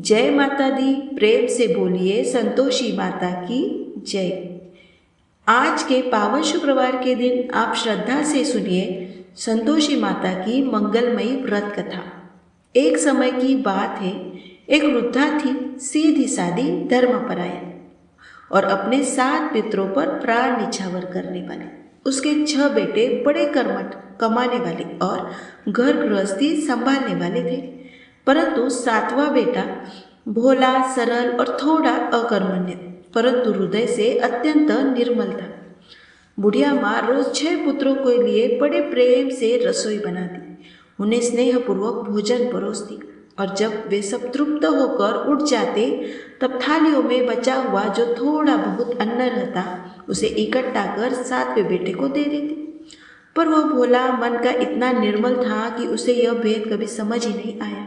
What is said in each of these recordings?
जय माता दी। प्रेम से बोलिए संतोषी माता की जय। आज के पावन शुक्रवार के दिन आप श्रद्धा से सुनिए संतोषी माता की मंगलमयी व्रत कथा। एक समय की बात है, एक वृद्धा थी, सीधी सादी धर्मपरायण और अपने 7 पितरों पर प्राण निछावर करने वाले। उसके 6 बेटे बड़े कर्मठ, कमाने वाले और घर गृहस्थी संभालने वाले थे, परंतु 7वां बेटा भोला, सरल और थोड़ा अकर्मण्य, परंतु हृदय से अत्यंत निर्मल था। बुढ़िया माँ रोज 6 पुत्रों के लिए बड़े प्रेम से रसोई बनाती, उन्हें स्नेहपूर्वक भोजन परोसती और जब वे सब तृप्त होकर उठ जाते तब थालियों में बचा हुआ जो थोड़ा बहुत अन्न रहता उसे इकट्ठा कर 7वें बेटे को दे देती। पर वह भोला मन का इतना निर्मल था कि उसे यह भेद कभी समझ ही नहीं आया।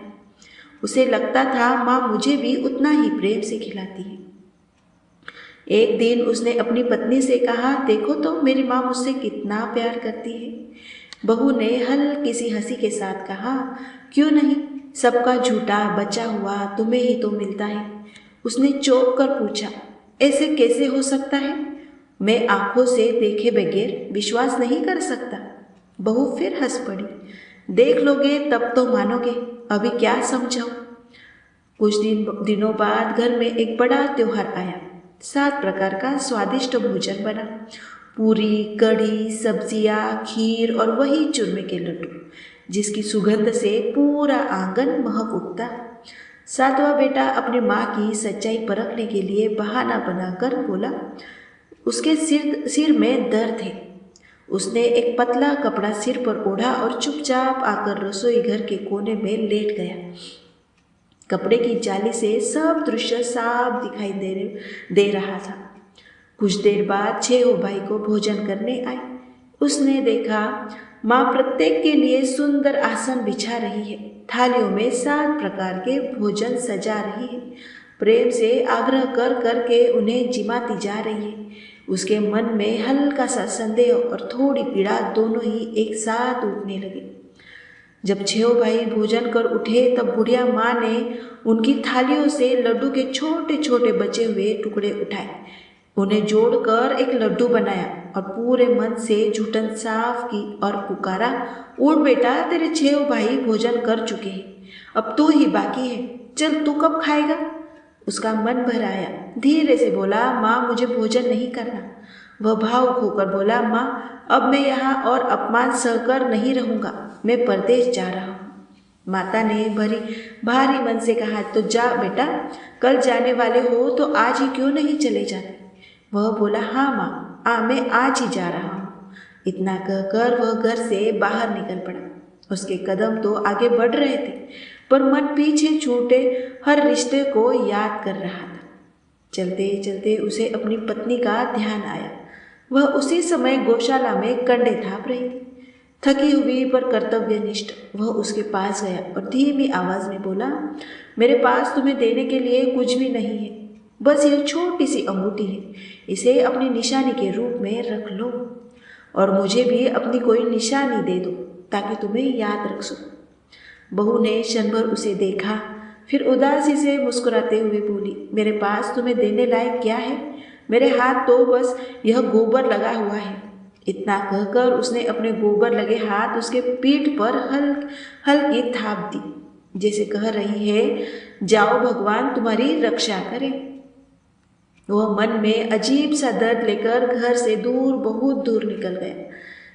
उसे लगता था माँ मुझे भी उतना ही प्रेम से खिलाती है। एक दिन उसने अपनी पत्नी से कहा, देखो तो मेरी माँ मुझसे कितना प्यार करती है। बहू ने हल्की सी हंसी के साथ कहा, क्यों नहीं, सबका झूठा बचा हुआ तुम्हें ही तो मिलता है। उसने चौंक कर पूछा, ऐसे कैसे हो सकता है? मैं आंखों से देखे बगैर विश्वास नहीं कर सकता। बहू फिर हंस पड़ी, देख लोगे तब तो मानोगे, अभी क्या समझाऊं। कुछ दिनों बाद घर में एक बड़ा त्योहार आया। 7 प्रकार का स्वादिष्ट भोजन बना, पूरी, कढ़ी, सब्जियां, खीर और वही चूरमे के लड्डू जिसकी सुगंध से पूरा आंगन महक उठता। 7वां बेटा अपनी माँ की सच्चाई परखने के लिए बहाना बनाकर बोला, उसके सिर में दर्द है। उसने एक पतला कपड़ा सिर पर ओढ़ा और चुपचाप आकर रसोई घर के कोने में लेट गया। कपड़े की जाली से सब दृश्य साफ दिखाई दे रहा था। कुछ देर बाद 6 भाई को भोजन करने आए। उसने देखा माँ प्रत्येक के लिए सुंदर आसन बिछा रही है, थालियों में 7 प्रकार के भोजन सजा रही है, प्रेम से आग्रह कर करके उन्हें जिमाती जा रही है। उसके मन में हल्का सा संदेह और थोड़ी पीड़ा दोनों ही एक साथ उठने लगे। जब 6 भाई भोजन कर उठे तब बुढ़िया माँ ने उनकी थालियों से लड्डू के छोटे छोटे बचे हुए टुकड़े उठाए, उन्हें जोड़कर एक लड्डू बनाया और पूरे मन से जूठन साफ की और पुकारा, उठ बेटा, तेरे 6 भाई भोजन कर चुके हैं, अब तू ही बाकी है, चल तू कब खाएगा? उसका मन भर आया, धीरे से बोला, माँ मुझे भोजन नहीं करना। वह भावुक होकर बोला, माँ अब मैं यहाँ और अपमान सहकर नहीं रहूँगा, मैं परदेश जा रहा हूँ। माता ने भारी मन से कहा, तो जा बेटा, कल जाने वाले हो तो आज ही क्यों नहीं चले जाते? वह बोला, हाँ माँ, मैं आज ही जा रहा हूँ। इतना कहकर वह घर से बाहर निकल पड़ा। उसके कदम तो आगे बढ़ रहे थे, पर मन पीछे छूटे हर रिश्ते को याद कर रहा था। चलते चलते उसे अपनी पत्नी का ध्यान आया। वह उसी समय गौशाला में कंडे थाप रही थी। थकी हुई पर कर्तव्यनिष्ठ वह उसके पास गया और धीमी आवाज में बोला, मेरे पास तुम्हें देने के लिए कुछ भी नहीं है, बस यह छोटी सी अंगूठी है, इसे अपनी निशानी के रूप में रख लो और मुझे भी अपनी कोई निशानी दे दो ताकि तुम्हें याद रख सकूं। बहू ने क्षण भर उसे देखा, फिर उदासी से मुस्कुराते हुए बोली, मेरे पास तुम्हें देने लायक क्या है? मेरे हाथ तो बस यह गोबर लगा हुआ है। इतना कहकर उसने अपने गोबर लगे हाथ उसके पीठ पर हल्की थाप दी, जैसे कह रही है, जाओ भगवान तुम्हारी रक्षा करे। वह मन में अजीब सा दर्द लेकर घर से बहुत दूर निकल गया।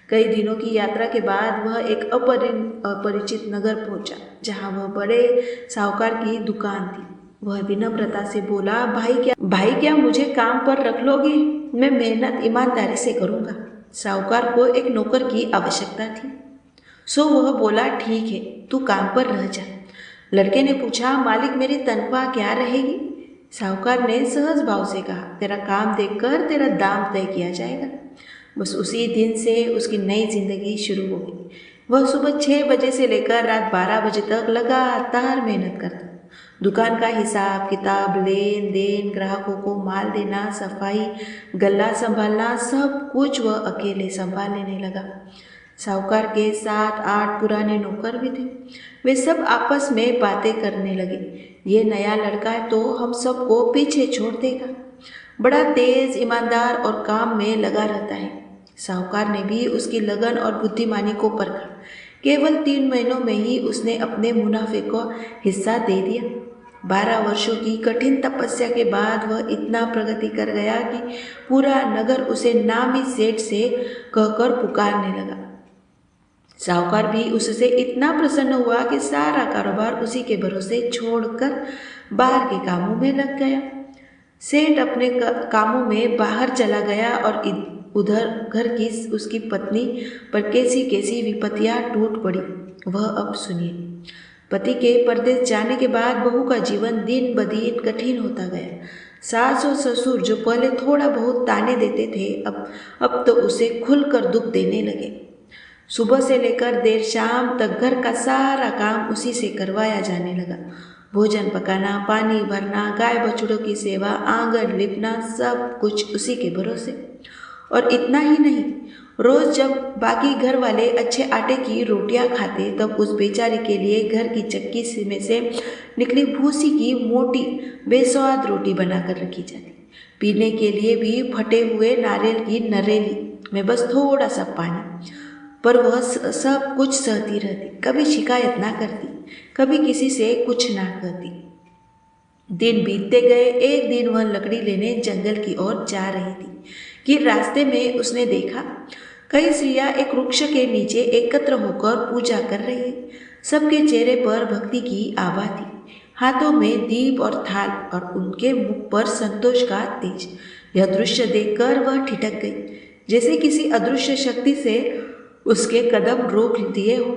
कई दिनों की यात्रा के बाद वह एक अपरिचित नगर पहुंचा, जहां वह बड़े साहूकार की दुकान थी। वह विनम्रता से बोला, भाई क्या मुझे काम पर रख लोगे? मैं मेहनत ईमानदारी से करूंगा। साहूकार को एक नौकर की आवश्यकता थी, सो वह बोला, ठीक है, तू काम पर रह जा। लड़के ने पूछा, मालिक मेरी तनख्वाह क्या रहेगी? साहूकार ने सहज भाव से कहा, तेरा काम देखकर तेरा दाम तय किया जाएगा। बस उसी दिन से उसकी नई जिंदगी शुरू हो गई। वह सुबह 6 बजे से लेकर रात 12 बजे तक लगातार मेहनत करता। दुकान का हिसाब किताब, लेन देन, ग्राहकों को माल देना, सफाई, गल्ला संभालना, सब कुछ वह अकेले संभाल लेने लगा। साहूकार के 7-8 पुराने नौकर भी थे। वे सब आपस में बातें करने लगे। ये नया लड़का है तो हम सबको पीछे छोड़ देगा। बड़ा तेज, ईमानदार और काम में लगा रहता है। साहूकार ने भी उसकी लगन और बुद्धिमानी को परखा। केवल 3 महीनों में ही उसने अपने मुनाफे को हिस्सा दे दिया। 12 वर्षों की कठिन तपस्या के बाद वह इतना प्रगति कर गया कि पूरा नगर उसे नामी सेठ से कहकर पुकारने लगा। साहूकार भी उससे इतना प्रसन्न हुआ कि सारा कारोबार उसी के भरोसे छोड़कर बाहर के कामों में लग गया। सेठ अपने कामों में बाहर चला गया और उधर घर की उसकी पत्नी पर कैसी कैसी विपत्तियां टूट पड़ी वह अब सुनिए। पति के परदेश जाने के बाद बहू का जीवन दिन ब दिन कठिन होता गया। सास और ससुर जो पहले थोड़ा बहुत ताने देते थे अब तो उसे खुलकर दुख देने लगे। सुबह से लेकर देर शाम तक घर का सारा काम उसी से करवाया जाने लगा। भोजन पकाना, पानी भरना, गाय बछड़ों की सेवा, आंगन लिपना, सब कुछ उसी के भरोसे। और इतना ही नहीं, रोज जब बाकी घर वाले अच्छे आटे की रोटियां खाते तब उस बेचारे के लिए घर की चक्की में से निकली भूसी की मोटी बेस्वाद रोटी बनाकर रखी जाती। पीने के लिए भी फटे हुए नारियल की नरेली में बस थोड़ा सा पानी। पर वह सब कुछ सहती रहती, कभी शिकायत ना करती, कभी किसी से कुछ ना कहती। दिन बीतते गए। एक दिन वह लकड़ी लेने जंगल की ओर जा रही थी कि रास्ते में उसने देखा कई स्त्रियां एक वृक्ष के नीचे एकत्र होकर पूजा कर रही है। सबके चेहरे पर भक्ति की आभा थी, हाथों में दीप और थाल और उनके मुख पर संतोष का तेज। यह दृश्य देखकर वह ठिठक गई, जैसे किसी अदृश्य शक्ति से उसके कदम रोक दिए हो।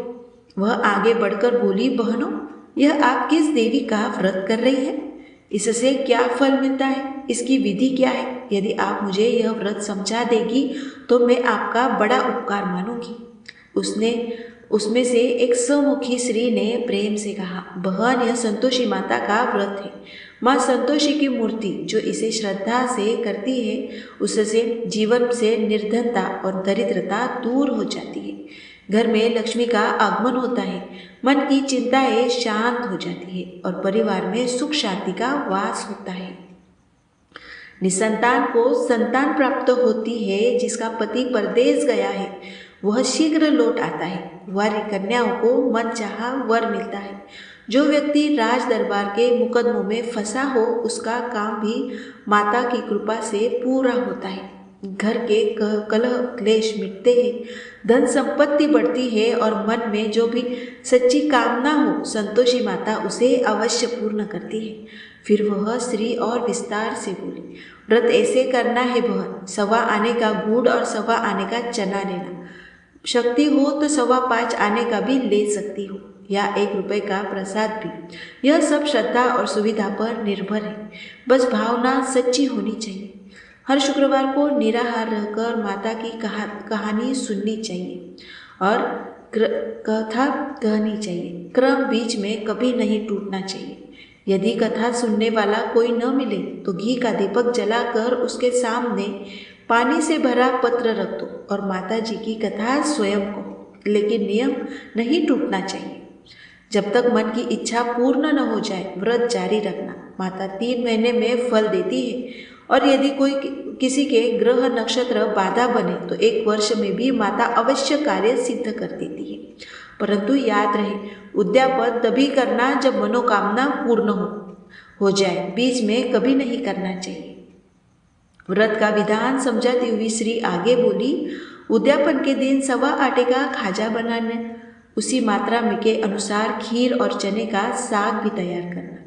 वह आगे बढ़कर बोली, बहनों, यह आप किस देवी का व्रत कर रही है? इससे क्या फल मिलता है? इसकी विधि क्या है? यदि आप मुझे यह व्रत समझा देगी तो मैं आपका बड़ा उपकार मानूंगी। उसमें से एक सम्मुखी स्त्री ने प्रेम से कहा, बहन, यह संतोषी माता का व्रत है। माँ संतोषी की मूर्ति जो इसे श्रद्धा से करती है उससे जीवन से निर्धनता और दरिद्रता दूर हो जाती है। घर में लक्ष्मी का आगमन होता है, मन की चिंताएं शांत हो जाती है और परिवार में सुख शांति का वास होता है। निसंतान को संतान प्राप्त होती है। जिसका पति परदेश गया है वह शीघ्र लौट आता है। वारी कन्याओं को मनचाहा वर मिलता है। जो व्यक्ति राज दरबार के मुकदमों में फंसा हो उसका काम भी माता की कृपा से पूरा होता है। घर के कलह क्लेश मिटते हैं, धन संपत्ति बढ़ती है और मन में जो भी सच्ची कामना हो संतोषी माता उसे अवश्य पूर्ण करती है। फिर वह स्त्री और विस्तार से बोली, व्रत ऐसे करना है बहन, 1.25 आने का गुड़ और 1.25 आने का चना लेना। शक्ति हो तो 5.25 आने का भी ले सकती हो या 1 रुपये का प्रसाद भी। यह सब श्रद्धा और सुविधा पर निर्भर है, बस भावना सच्ची होनी चाहिए। हर शुक्रवार को निराहार रहकर माता की कहानी सुननी चाहिए और कथा कहनी चाहिए। क्रम बीच में कभी नहीं टूटना चाहिए। यदि कथा सुनने वाला कोई न मिले तो घी का दीपक जलाकर उसके सामने पानी से भरा पत्र रख दो और माता जी की कथा स्वयं कहो, लेकिन नियम नहीं टूटना चाहिए। जब तक मन की इच्छा पूर्ण न हो जाए व्रत जारी रखना। माता 3 महीने में फल देती है और यदि कोई किसी के ग्रह नक्षत्र बाधा बने तो 1 वर्ष में भी माता अवश्य कार्य सिद्ध कर देती है। परंतु याद रहे, उद्यापन तभी करना जब मनोकामना पूर्ण हो जाए, बीच में कभी नहीं करना चाहिए। व्रत का विधान समझाती हुई श्री आगे बोली, उद्यापन के दिन 1.25 आटे का खाजा बनाना, उसी मात्रा में के अनुसार खीर और चने का साग भी तैयार करना।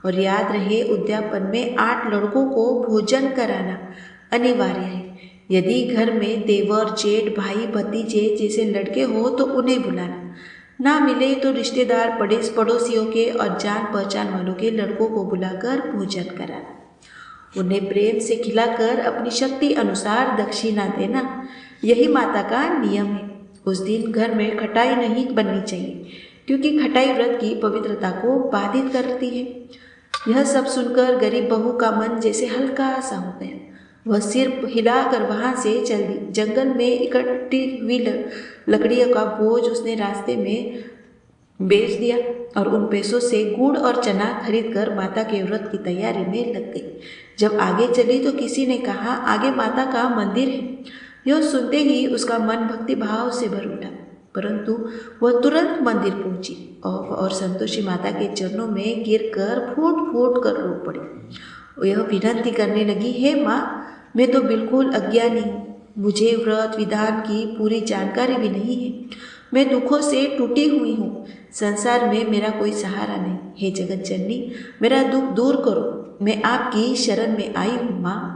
और याद रहे, उद्यापन में 8 लड़कों को भोजन कराना अनिवार्य है। यदि घर में देवर, जेठ, भाई, भतीजे जैसे लड़के हो तो उन्हें बुलाना। ना मिले तो रिश्तेदार, पड़ोसियों के और जान पहचान वालों के लड़कों को बुलाकर भोजन कराना। उन्हें प्रेम से खिलाकर अपनी शक्ति अनुसार दक्षिणा देना। यही माता का नियम है। उस दिन घर में खटाई नहीं बननी चाहिए, क्योंकि खटाई व्रत की पवित्रता को बाधित करती है। यह सब सुनकर गरीब बहू का मन जैसे हल्का सा हो गया। वह सिर हिलाकर वहां से चल दी। जंगल में इकट्ठी हुई लकड़ियों का बोझ उसने रास्ते में बेच दिया और उन पैसों से गुड़ और चना खरीदकर माता के व्रत की तैयारी में लग गई। जब आगे चली तो किसी ने कहा, आगे माता का मंदिर है। यह सुनते ही उसका मन भक्ति भाव से भर उठा, परंतु वह तुरंत मंदिर पहुंची और संतोषी माता के चरणों में गिरकर फूट फूट कर रो पड़ी। यह विनती करने लगी, हे माँ, मैं तो बिल्कुल अज्ञानी हूँ, मुझे व्रत विधान की पूरी जानकारी भी नहीं है। मैं दुखों से टूटी हुई हूँ, संसार में मेरा कोई सहारा नहीं। हे जगत जननी, मेरा दुख दूर करो, मैं आपकी शरण में आई हूँ माँ।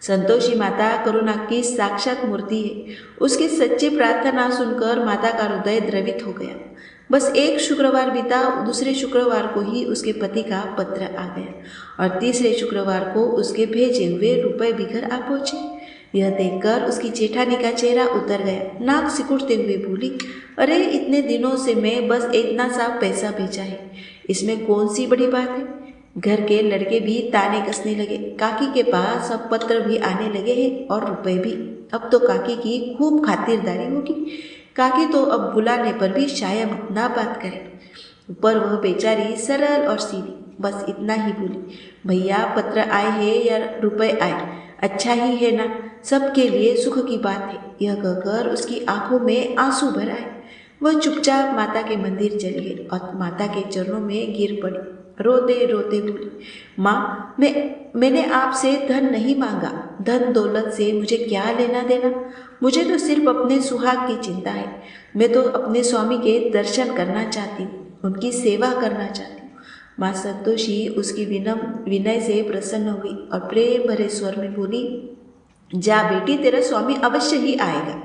संतोषी माता करुणा की साक्षात मूर्ति है। उसकी सच्ची प्रार्थना सुनकर माता का हृदय द्रवित हो गया। बस एक शुक्रवार बीता, दूसरे शुक्रवार को ही उसके पति का पत्र आ गया और तीसरे शुक्रवार को उसके भेजे हुए रुपए भी घर आ पहुंचे। यह देखकर उसकी जेठानी का चेहरा उतर गया। नाक सिकुड़ते हुए बोली, अरे इतने दिनों से मैं बस इतना सा पैसा भेजा है, इसमें कौन सी बड़ी बात है। घर के लड़के भी ताने कसने लगे। काकी के पास अब पत्र भी आने लगे हैं और रुपए भी। अब तो काकी की खूब खातिरदारी होगी। काकी तो अब बुलाने पर भी शायद ना बात करे। पर वह बेचारी सरल और सीधी बस इतना ही बोली, भैया पत्र आए हैं या रुपए आए, अच्छा ही है ना, सबके लिए सुख की बात है। यह कहकर उसकी आंखों में आंसू भर आए। वह चुपचाप माता के मंदिर चली गई और माता के चरणों में गिर पड़ी। रोते रोते बोली, माँ, मैंने आपसे धन नहीं मांगा, धन दौलत से मुझे क्या लेना देना। मुझे तो सिर्फ अपने सुहाग की चिंता है। मैं तो अपने स्वामी के दर्शन करना चाहती हूँ, उनकी सेवा करना चाहती हूँ। माँ संतोषी उसकी विनय से प्रसन्न हुई और प्रेम भरे स्वर में बोली, जा बेटी, तेरा स्वामी अवश्य ही आएगा।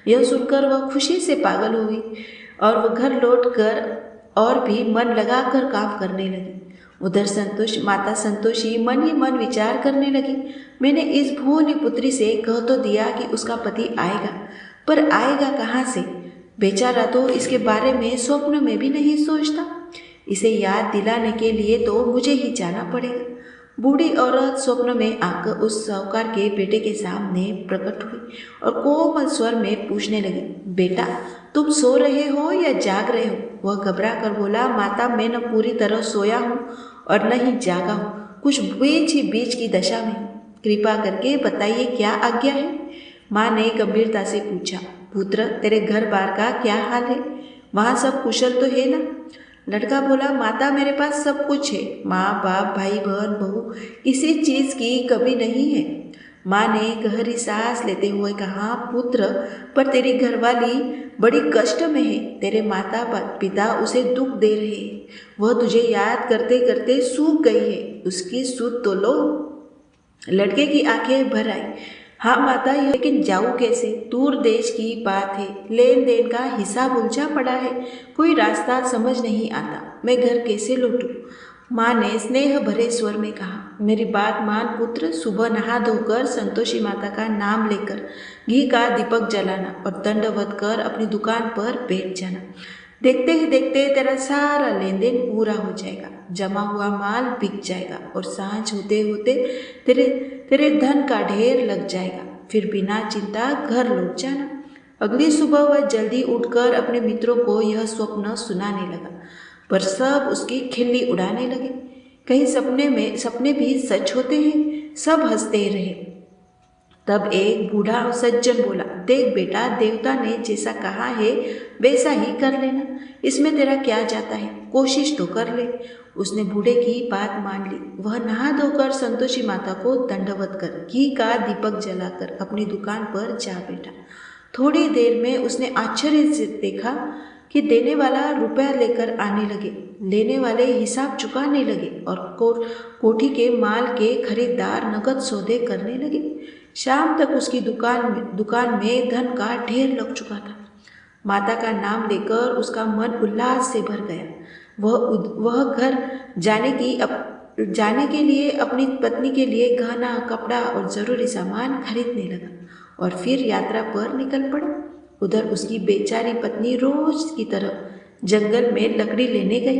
यह सुनकर वह खुशी से पागल हो गई और वह घर लौटकर और भी मन लगाकर काम करने लगी। उधर माता संतोषी मन ही मन विचार करने लगी, मैंने इस भोली पुत्री से कह तो दिया कि उसका पति आएगा, पर आएगा कहाँ से। बेचारा तो इसके बारे में स्वप्न में भी नहीं सोचता। इसे याद दिलाने के लिए तो मुझे ही जाना पड़ेगा। बूढ़ी औरत स्वप्न में आकर उस साहूकार के बेटे के सामने प्रकट हुई और कोमल स्वर में पूछने लगी, बेटा, तुम सो रहे हो या जाग रहे हो। वह घबरा कर बोला, माता, मैं न पूरी तरह सोया हूँ और न ही जागा हूँ, कुछ बीच की दशा में हूँ। कृपा करके बताइए क्या आज्ञा है। माँ ने गंभीरता से पूछा, पुत्र, तेरे घर बार का क्या हाल है, वहाँ सब कुशल तो है ना। लड़का बोला, माता, मेरे पास सब कुछ है, माँ बाप भाई बहन बहू, किसी चीज की कमी नहीं है। माँ ने गहरी सांस लेते हुए कहा, पुत्र, पर तेरी घरवाली बड़ी कष्ट में है। तेरे माता पिता उसे दुख दे रहे हैं। वह तुझे याद करते करते सूख गई है, उसकी सुध तो लो। लड़के की आंखें भर आई। हाँ माता, लेकिन जाऊँ कैसे, दूर देश की बात है, लेन देन का हिसाब उलझा पड़ा है, कोई रास्ता समझ नहीं आता, मैं घर कैसे लौटूं। माँ ने स्नेह भरे स्वर में कहा, मेरी बात मान पुत्र, सुबह नहा धोकर संतोषी माता का नाम लेकर घी का दीपक जलाना और दंडवत कर अपनी दुकान पर बैठ जाना। देखते ही देखते तेरा सारा लेन देन पूरा हो जाएगा, जमा हुआ माल बिक जाएगा और सांझ होते होते तेरे धन का ढेर लग जाएगा। फिर बिना चिंता घर लौट जाना। अगली सुबह वह जल्दी उठकर अपने मित्रों को यह स्वप्न सुनाने लगा, पर सब उसकी खिल्ली उड़ाने लगे। कहीं सपने भी सच होते हैं। सब हंसते रहे। तब एक बूढ़ा सज्जन बोला, देख बेटा, देवता ने जैसा कहा है वैसा ही कर लेना, इसमें तेरा क्या जाता है, कोशिश तो कर ले। उसने बूढ़े की बात मान ली। वह नहा धोकर संतोषी माता को दंडवत कर घी का दीपक जलाकर अपनी दुकान पर जा बैठा। थोड़ी देर में उसने आश्चर्य से देखा कि देने वाला रुपया लेकर आने लगे, लेने वाले हिसाब चुकाने लगे और कोठी के माल के खरीदार नकद सौदे करने लगे। शाम तक उसकी दुकान में धन का ढेर लग चुका था। माता का नाम लेकर उसका मन उल्लास से भर गया। वह घर जाने के लिए अपनी पत्नी के लिए गहना, कपड़ा और जरूरी सामान खरीदने लगा और फिर यात्रा पर निकल पड़ा। उधर उसकी बेचारी पत्नी रोज की तरह जंगल में लकड़ी लेने गई।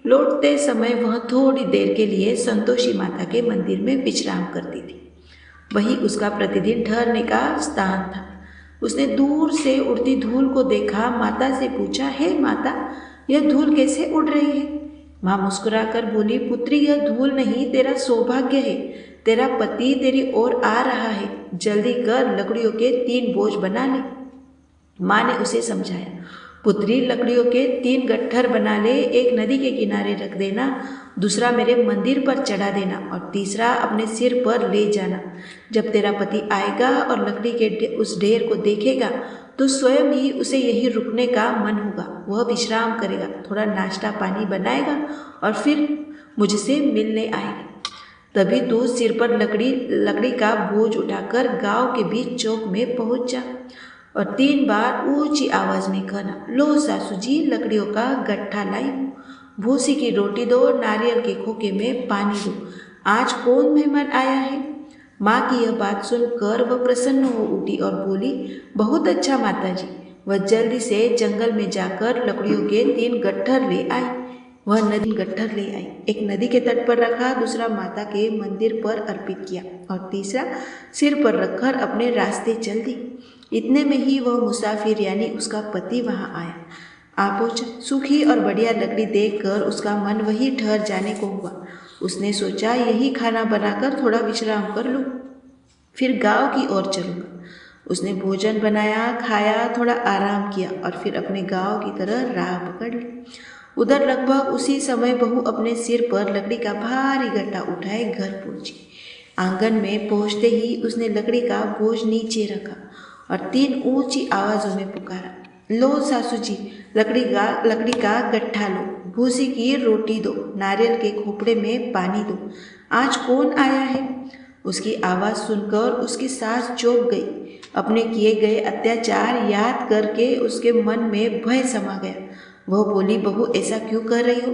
लौटते समय वह थोड़ी देर के लिए संतोषी माता के मंदिर में विश्राम करती थी। वही उसका प्रतिदिन ठहरने का स्थान था। उसने दूर से उड़ती धूल को देखा, माता से पूछा, हे माता, यह धूल कैसे उड़ रही है? माँ मुस्कुराकर बोली, पुत्री, यह धूल नहीं, तेरा सौभाग्य है। तेरा पति तेरी ओर आ रहा है। जल्दी कर, लकड़ियों के 3 बोझ बना ले। माँ ने उसे समझाया, पुत्री, लकड़ियों के 3 गट्ठर बना ले। एक नदी के किनारे रख देना, दूसरा मेरे मंदिर पर चढ़ा देना और तीसरा अपने सिर पर ले जाना। जब तेरा पति आएगा और लकड़ी के उस ढेर को देखेगा तो स्वयं ही उसे यही रुकने का मन होगा। वह विश्राम करेगा, थोड़ा नाश्ता पानी बनाएगा और फिर मुझसे मिलने आएगा। तभी तू सिर पर लकड़ी का बोझ उठाकर गांव के बीच चौक में पहुंच जा और 3 बार ऊंची आवाज में कहना, लो सासू जी, लकड़ियों का गट्ठा लाई हूँ, भूसी की रोटी दो, नारियल के खोखे में पानी दो। आज कौन मेहमान आया है? माँ की यह बात सुनकर वह प्रसन्न हो उठी और बोली, बहुत अच्छा माताजी। वह जल्दी से जंगल में जाकर लकड़ियों के 3 गट्ठर ले आई। वह नदी गट्ठर ले आई, एक नदी के तट पर रखा, दूसरा माता के मंदिर पर अर्पित किया और तीसरा सिर पर रखकर अपने रास्ते चल दी। इतने में ही वह मुसाफिर यानी उसका पति वहां आया। आ पहुंचा। सूखी और बढ़िया लकड़ी देखकर उसका मन वही ठहर जाने को हुआ। उसने सोचा, यही खाना बनाकर थोड़ा विश्राम कर लूं, फिर गांव की ओर चलूंगा। उसने भोजन बनाया, खाया, थोड़ा आराम किया और फिर अपने गांव की तरह राह पकड़ ली। उधर लगभग उसी समय बहू अपने सिर पर लकड़ी का भारी गट्ठा उठाए घर पहुंची। आंगन में पहुंचते ही उसने लकड़ी का बोझ नीचे रखा और 3 ऊंची आवाजों में पुकारा, लो सासू जी, लकड़ी का गट्ठा लो, भूसी की रोटी दो, नारियल के खोपड़े में पानी दो। आज कौन आया है? उसकी आवाज़ सुनकर उसकी सांस चौंक गई। अपने किए गए अत्याचार याद करके उसके मन में भय समा गया। वह बोली, बहू, ऐसा क्यों कर रही हो?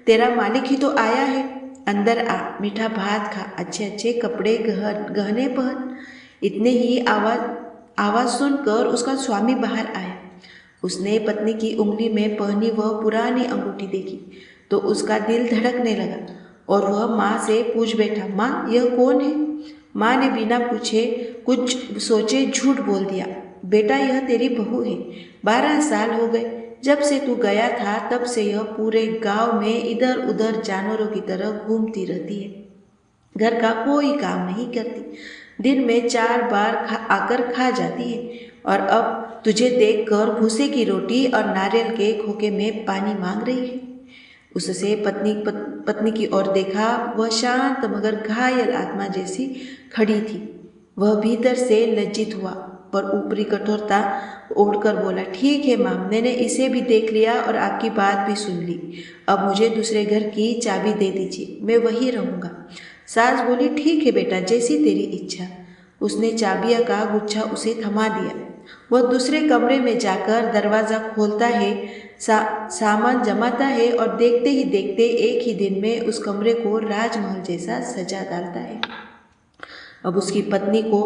तेरा मालिक ही तो आया है। अंदर आ, मीठा भात खा, अच्छे अच्छे कपड़े गहने पहन। इतने ही आवाज़ सुनकर उसका स्वामी बाहर आया। उसने पत्नी की उंगली में पहनी वह पुरानी अंगूठी देखी तो उसका दिल धड़कने लगा और वह माँ से पूछ बैठा, माँ, यह कौन है? माँ ने बिना पूछे कुछ सोचे झूठ बोल दिया, बेटा, यह तेरी बहू है। 12 साल हो गए जब से तू गया था, तब से यह पूरे गांव में इधर उधर जानवरों की तरह घूमती रहती है। घर का कोई काम नहीं करती, दिन में 4 बार आकर खा जाती है और अब तुझे देखकर भूसे की रोटी और नारियल के खोखे में पानी मांग रही है। उससे पत्नी की ओर देखा। वह शांत मगर घायल आत्मा जैसी खड़ी थी। वह भीतर से लज्जित हुआ पर ऊपरी कठोरता ओढ़कर बोला, ठीक है माँ, मैंने इसे भी देख लिया और आपकी बात भी सुन ली। अब मुझे दूसरे घर की चाबी दे दीजिए, मैं वहीं रहूँगा। सास बोली, ठीक है बेटा, जैसी तेरी इच्छा। उसने चाबियाँ का गुच्छा उसे थमा दिया। वह दूसरे कमरे में जाकर दरवाज़ा खोलता है, सामान जमाता है और देखते ही देखते एक ही दिन में उस कमरे को राजमहल जैसा सजा डालता है। अब उसकी पत्नी को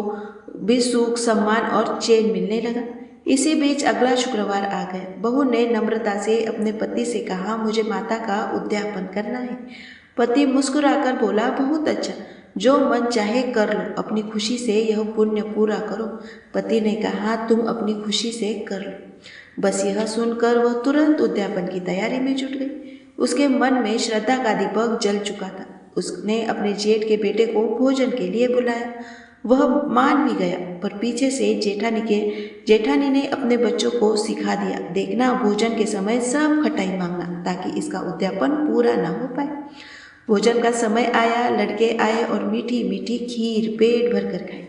भी सुख, सम्मान और चैन मिलने लगा। इसी बीच अगला शुक्रवार आ गया। बहू ने नम्रता से अपने पति से कहा, मुझे माता का उद्यापन करना है। पति मुस्कुराकर बोला, बहुत अच्छा, जो मन चाहे कर लो, अपनी खुशी से यह पुण्य पूरा करो। पति ने कहा, तुम अपनी खुशी से कर लो। बस यह सुनकर वह तुरंत उद्यापन की तैयारी में जुट गई। उसके मन में श्रद्धा का दीपक जल चुका था। उसने अपने जेठ के बेटे को भोजन के लिए बुलाया। वह मान भी गया, पर पीछे से जेठानी ने अपने बच्चों को सिखा दिया, देखना, भोजन के समय सब खटाई मांगना ताकि इसका उद्यापन पूरा ना हो पाए। भोजन का समय आया, लड़के आए और मीठी मीठी खीर पेट भर कर खाई।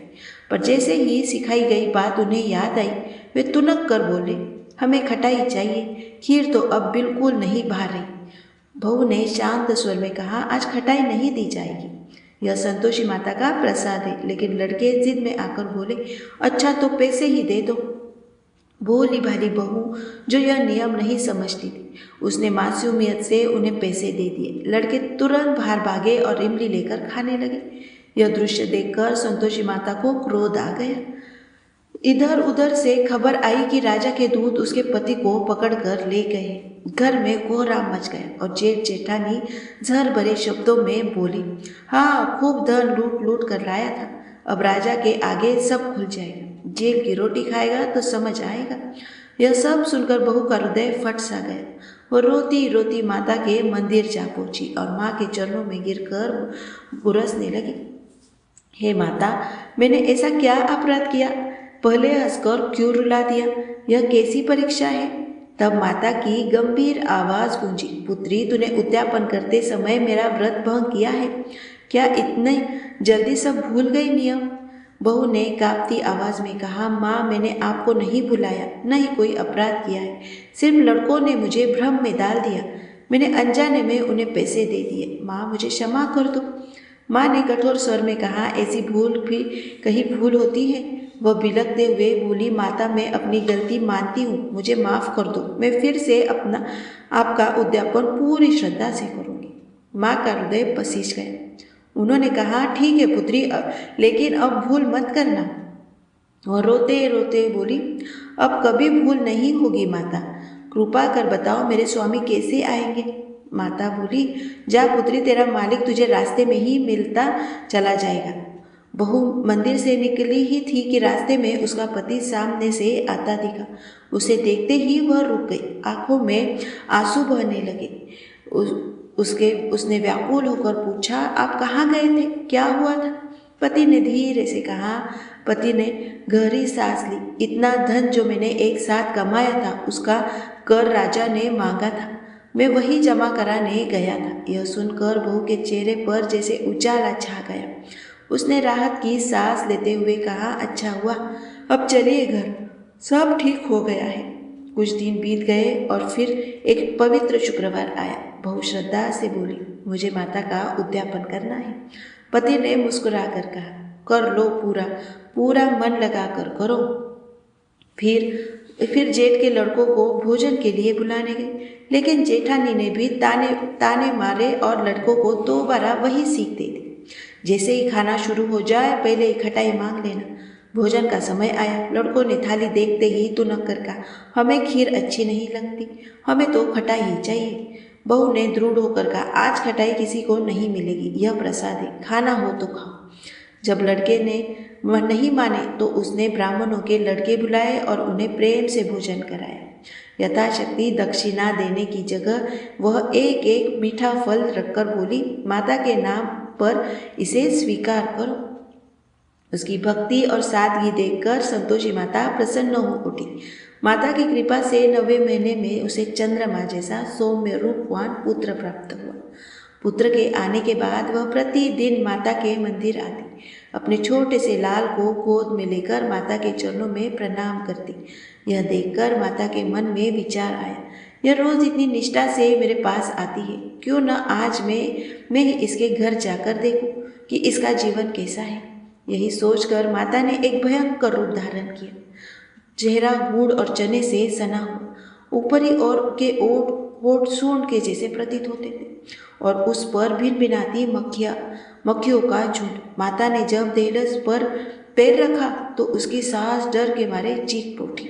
पर जैसे ही सिखाई गई बात उन्हें याद आई, वे तुनक कर बोले, हमें खटाई चाहिए, खीर तो अब बिल्कुल नहीं भा रही। बहू ने शांत स्वर में कहा, आज खटाई नहीं दी जाएगी, यह संतोषी माता का प्रसाद है। लेकिन लड़के जिद में आकर बोले, अच्छा तो पैसे ही दे दो। भोली भाली बहू जो यह नियम नहीं समझती थी, उसने मासूमियत से उन्हें पैसे दे दिए। लड़के तुरंत बाहर भागे और इमली लेकर खाने लगे। यह दृश्य देखकर संतोषी माता को क्रोध आ गया। इधर उधर से खबर आई कि राजा के दूत उसके पति को पकड़कर ले गए। घर में कोहराम मच गया और जेठानी जहर भरे शब्दों में बोली, हाँ, खूब धन लूट लूट कर लाया था, अब राजा के आगे सब खुल जाएगा। जेल की रोटी खाएगा तो समझ आएगा। यह सब सुनकर बहू का हृदय फट सा गया। वो रोती रोती माता के मंदिर जा पहुंची और माँ के चरणों में गिरकर गुरसने लगी। हे माता, मैंने ऐसा क्या अपराध किया? पहले हंसकर क्यों रुला दिया? यह कैसी परीक्षा है? तब माता की गंभीर आवाज गूंजी, पुत्री, तूने उद्यापन करते समय मेरा व्रत भंग किया है। क्या इतने जल्दी सब भूल गई नियम? बहू ने कांपती आवाज में कहा, माँ, मैंने आपको नहीं बुलाया, नहीं कोई अपराध किया है। सिर्फ लड़कों ने मुझे भ्रम में डाल दिया। मैंने अनजाने में उन्हें पैसे दे दिए। माँ, मुझे क्षमा कर दो। माँ ने कठोर स्वर में कहा, ऐसी भूल भी कहीं भूल होती है? वह बिलखते हुए बोली, माता, मैं अपनी गलती मानती हूँ, मुझे माफ़ कर दो। मैं फिर से आपका उद्यापन पूरी श्रद्धा से करूँगी। माँ का हृदय पसीज गया। उन्होंने कहा, ठीक है पुत्री, लेकिन अब भूल मत करना। वह रोते रोते बोली, अब कभी भूल नहीं होगी माता। कृपा कर बताओ मेरे स्वामी कैसे आएंगे? माता बोली, जा पुत्री, तेरा मालिक तुझे रास्ते में ही मिलता चला जाएगा। बहू मंदिर से निकली ही थी कि रास्ते में उसका पति सामने से आता दिखा। उसे देखते ही वह रुक गई। आंखों में आंसू बहने लगे। उसने व्याकुल होकर पूछा, आप कहाँ गए थे? क्या हुआ था? पति ने धीरे से कहा। पति ने गहरी सांस ली। इतना धन जो मैंने एक साथ कमाया था, उसका कर राजा ने मांगा था। मैं वही जमा कराने गया था। यह सुनकर बहू के चेहरे पर जैसे उजाला छा गया। उसने राहत की सांस लेते हुए कहा, अच्छा हुआ, अब चलिए घर, सब ठीक हो गया है। कुछ दिन बीत गए और फिर एक पवित्र शुक्रवार आया। बहू श्रद्धा से बोली, मुझे माता का उद्यापन करना है। पति ने मुस्कुरा कर कहा, कर लो, पूरा पूरा मन लगा कर करो। फिर जेठ के लड़कों को भोजन के लिए बुलाने गए, लेकिन जेठानी ने भी ताने मारे और लड़कों को दोबारा वही सीख दे दी। जैसे ही खाना शुरू हो जाए, पहले ही खटाई मांग लेना। भोजन का समय आया। लड़कों ने थाली देखते ही तुनक कर कहा, हमें खीर अच्छी नहीं लगती, हमें तो खटाई ही चाहिए। बहू ने दृढ़ होकर कहा, आज खटाई किसी को नहीं मिलेगी, यह प्रसाद है, खाना हो तो खाओ। जब लड़के ने नहीं माने तो उसने ब्राह्मणों के लड़के बुलाए और उन्हें प्रेम से भोजन कराया। यथाशक्ति दक्षिणा देने की जगह वह एक एक मीठा फल रखकर बोली, माता के नाम पर इसे स्वीकार करो। उसकी भक्ति और सादगी देखकर संतोषी माता प्रसन्न हो उठी। माता की कृपा से 9वें महीने में उसे चंद्रमा जैसा सौम्य रूपवान पुत्र प्राप्त हुआ। पुत्र के आने के बाद वह प्रतिदिन माता के मंदिर आती, अपने छोटे से लाल को गोद में लेकर माता के चरणों में प्रणाम करती। यह देखकर माता के मन में विचार आया, यह रोज इतनी निष्ठा से मेरे पास आती है, क्यों न आज मैं ही इसके घर जाकर देखूं कि इसका जीवन कैसा है। यही सोचकर माता ने एक भयंकर रूप धारण किया। चेहरा गुड़ और चने से सना हुआ, ऊपरी ओर के होठ सूंड के जैसे प्रतीत होते थे और उस पर भिनभिनाती मक्खियों का झुंड। माता ने जब देहलस पर पैर रखा तो उसकी सांस डर के मारे चीख उठी।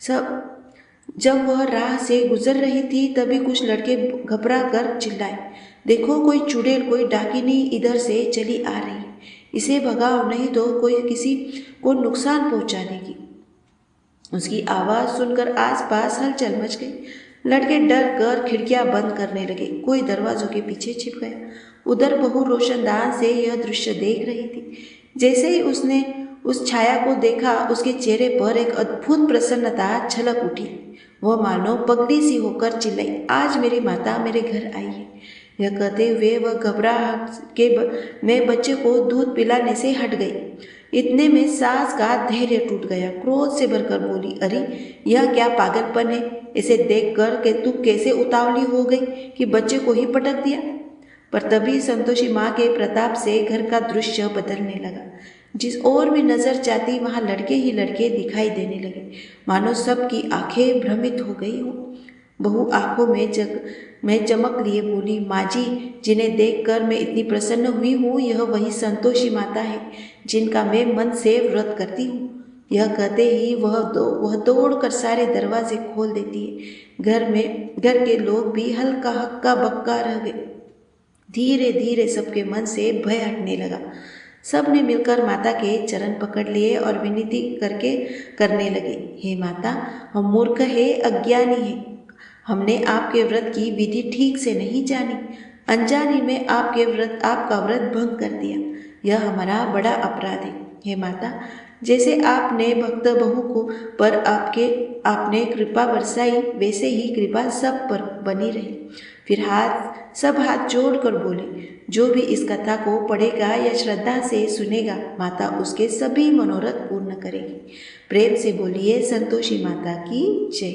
जब वह राह से गुजर रही थी तभी कुछ लड़के घबरा कर चिल्लाए, देखो, कोई चुड़ैल, कोई डाकिनी इधर से चली आ रही है, इसे भगाओ, नहीं तो कोई किसी को नुकसान पहुंचा देगी। उसकी आवाज सुनकर आसपास हलचल मच गई। लड़के डर कर खिड़कियां बंद करने लगे, कोई दरवाजों के पीछे छिप गया। उधर बहू रोशनदान से यह दृश्य देख रही थी। जैसे ही उसने उस छाया को देखा, उसके चेहरे पर एक अद्भुत प्रसन्नता छलक उठी। वह मानो पगड़ी सी होकर चिल्लाई, आज मेरी माता मेरे घर आई है। यह कहते हुए वह घबराहट में बच्चे को दूध पिलाने से हट गई। इतने में सास का धैर्य टूट गया। क्रोध से भरकर बोली, अरे यह क्या पागलपन है? इसे देखकर कि तू कैसे उतावली हो गई कि बच्चे को ही पटक दिया। पर तभी संतोषी माँ के प्रताप से घर का दृश्य बदलने लगा। जिस ओर भी नजर जाती वहां लड़के ही लड़के दिखाई देने लगे, मानो सबकी आंखें भ्रमित हो गई हो। बहू आंखों में चमक लिए बोली, माँ जी, जिन्हें देखकर मैं इतनी प्रसन्न हुई हूँ, यह वही संतोषी माता है जिनका मैं मन से व्रत करती हूँ। यह कहते ही वह दौड़कर सारे दरवाजे खोल देती है। घर के लोग भी हल्का हक्का बक्का रह गए। धीरे धीरे सबके मन से भय हटने लगा। सब ने मिलकर माता के चरण पकड़ लिए और विनती करने लगे, हे माता, हम मूर्ख है, अज्ञानी है। हमने आपके व्रत की विधि ठीक से नहीं जानी। अनजाने में आपका व्रत भंग कर दिया। यह हमारा बड़ा अपराध है। हे माता, जैसे आपने भक्त बहू को पर आपने कृपा बरसाई, वैसे ही कृपा सब पर बनी रही। फिर सब हाथ जोड़कर बोले, जो भी इस कथा को पढ़ेगा या श्रद्धा से सुनेगा, माता उसके सभी मनोरथ पूर्ण करेगी। प्रेम से बोलिए संतोषी माता की जय।